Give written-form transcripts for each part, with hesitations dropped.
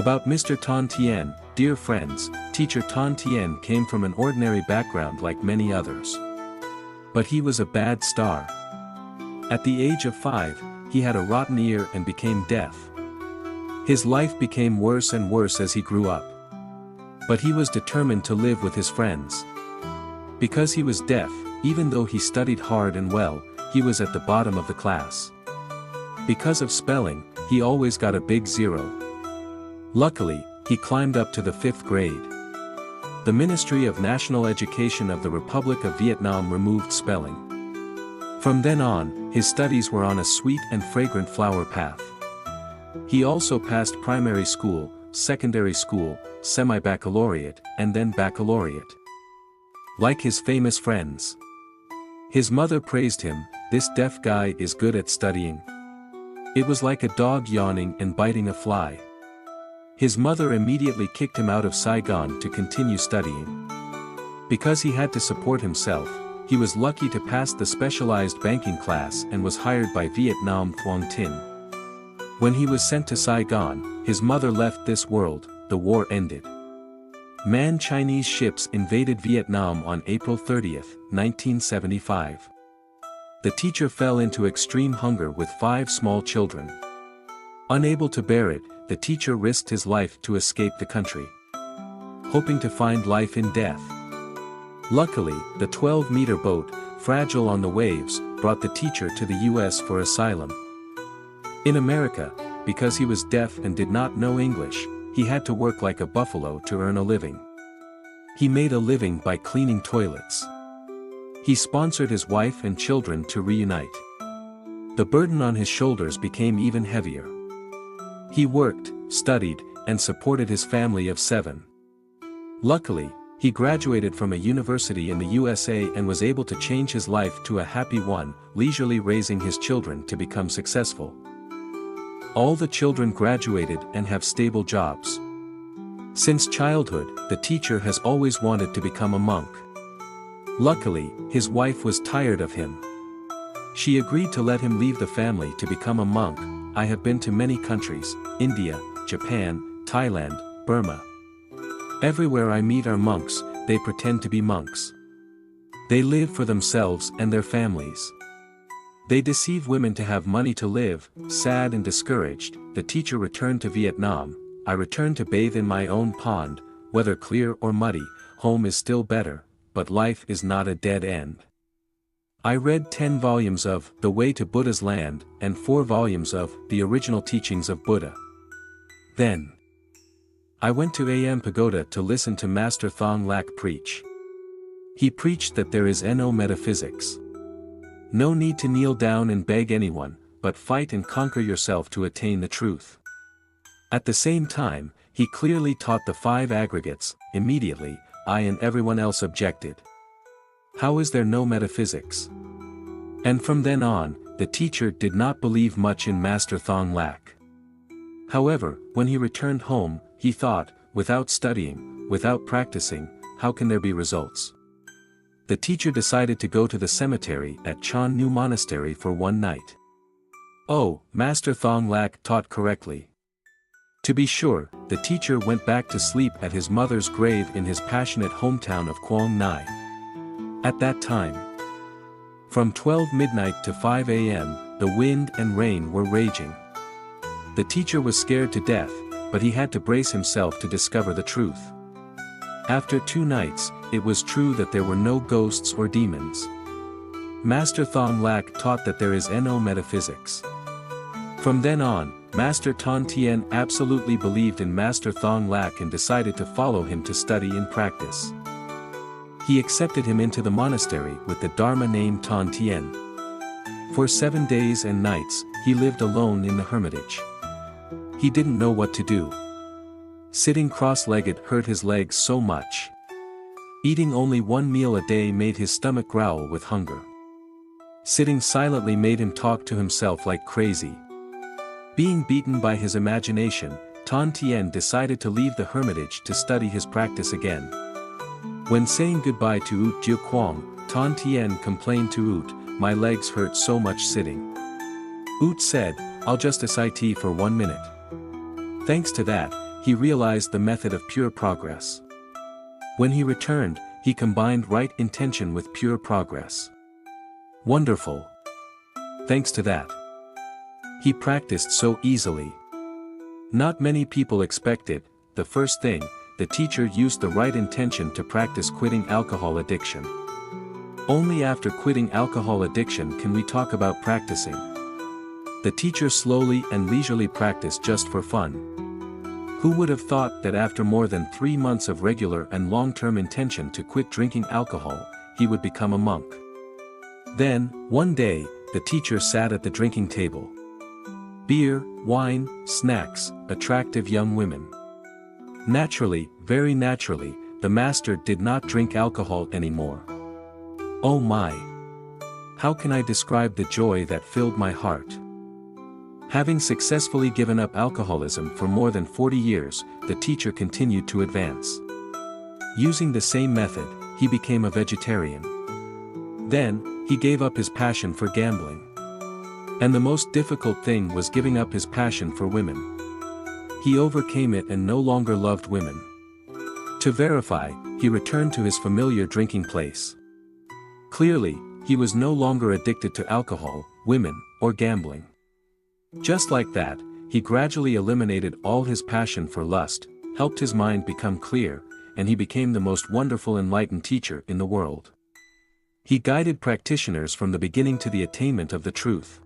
About Mr. Thanh Thien, dear friends, teacher Thanh Thien came from an ordinary background like many others. But he was a bad star. At the age of 5, he had a rotten ear and became deaf. His life became worse and worse as he grew up. But he was determined to live with his friends. Because he was deaf, even though he studied hard and well, he was at the bottom of the class. Because of spelling, he always got a big 0. Luckily, he climbed up to the 5th grade. The Ministry of National Education of the Republic of Vietnam removed spelling. From then on, his studies were on a sweet and fragrant flower path. He also passed primary school, secondary school, semi-baccalaureate, and then baccalaureate. Like his famous friends. His mother praised him, "This deaf guy is good at studying." It was like a dog yawning and biting a fly. His mother immediately kicked him out of Saigon to continue studying. Because he had to support himself, he was lucky to pass the specialized banking class and was hired by Vietnam Thanh Thien. When he was sent to Saigon, his mother left this world, the war ended. Man-Chinese ships invaded Vietnam on April 30, 1975. The teacher fell into extreme hunger with 5 small children. Unable to bear it, the teacher risked his life to escape the country. Hoping to find life in death. Luckily, the 12-meter boat, fragile on the waves, brought the teacher to the US for asylum. In America, because he was deaf and did not know English, he had to work like a buffalo to earn a living. He made a living by cleaning toilets. He sponsored his wife and children to reunite. The burden on his shoulders became even heavier. He worked, studied, and supported his family of 7. Luckily, he graduated from a university in the USA and was able to change his life to a happy one, leisurely raising his children to become successful. All the children graduated and have stable jobs. Since childhood, the teacher has always wanted to become a monk. Luckily, his wife was tired of him. She agreed to let him leave the family to become a monk. I have been to many countries, India, Japan, Thailand, Burma. Everywhere I meet are monks, they pretend to be monks. They live for themselves and their families. They deceive women to have money to live. Sad and discouraged, the teacher returned to Vietnam. I returned to bathe in my own pond, whether clear or muddy, home is still better, but life is not a dead end. I read 10 volumes of The Way to Buddha's Land and 4 volumes of The Original Teachings of Buddha. Then, I went to Am Pagoda to listen to Master Thong Lak preach. He preached that there is no metaphysics. No need to kneel down and beg anyone, but fight and conquer yourself to attain the truth. At the same time, he clearly taught the 5 aggregates. Immediately, I and everyone else objected. How is there no metaphysics? And from then on, the teacher did not believe much in Master Thong Lak. However, when he returned home, he thought, without studying, without practicing, how can there be results? The teacher decided to go to the cemetery at Chan Nu Monastery for one night. Oh, Master Thong Lak taught correctly. To be sure, the teacher went back to sleep at his mother's grave in his passionate hometown of Quang Nai. At that time, from 12 midnight to 5 a.m., the wind and rain were raging. The teacher was scared to death, but he had to brace himself to discover the truth. After 2 nights, it was true that there were no ghosts or demons. Master Thong Lak taught that there is no metaphysics. From then on, Master Thanh Thien absolutely believed in Master Thong Lak and decided to follow him to study and practice. He accepted him into the monastery with the Dharma name Thanh Thien. For 7 days and nights, he lived alone in the hermitage. He didn't know what to do. Sitting cross-legged hurt his legs so much. Eating only 1 meal a day made his stomach growl with hunger. Sitting silently made him talk to himself like crazy. Being beaten by his imagination, Thanh Thien decided to leave the hermitage to study his practice again. When saying goodbye to Ut Jia Quang, Thanh Thien complained to Ut, "My legs hurt so much sitting." Ut said, "I'll just sit for 1 minute." Thanks to that, he realized the method of pure progress. When he returned, he combined right intention with pure progress. Wonderful. Thanks to that, he practiced so easily. Not many people expected. The first thing, the teacher used the right intention to practice quitting alcohol addiction. Only after quitting alcohol addiction can we talk about practicing. The teacher slowly and leisurely practiced just for fun. Who would have thought that after more than 3 months of regular and long-term intention to quit drinking alcohol, he would become a monk? Then, one day, the teacher sat at the drinking table. Beer, wine, snacks, attractive young women. Naturally, very naturally, the master did not drink alcohol anymore. Oh my! How can I describe the joy that filled my heart? Having successfully given up alcoholism for more than 40 years, the teacher continued to advance. Using the same method, he became a vegetarian. Then, he gave up his passion for gambling. And the most difficult thing was giving up his passion for women. He overcame it and no longer loved women. To verify, he returned to his familiar drinking place. Clearly, he was no longer addicted to alcohol, women, or gambling. Just like that, he gradually eliminated all his passion for lust, helped his mind become clear, and he became the most wonderful enlightened teacher in the world. He guided practitioners from the beginning to the attainment of the truth.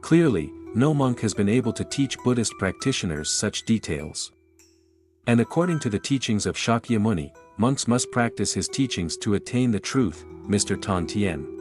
Clearly, no monk has been able to teach Buddhist practitioners such details. And according to the teachings of Shakyamuni, monks must practice his teachings to attain the truth, Mr. Thanh Thien.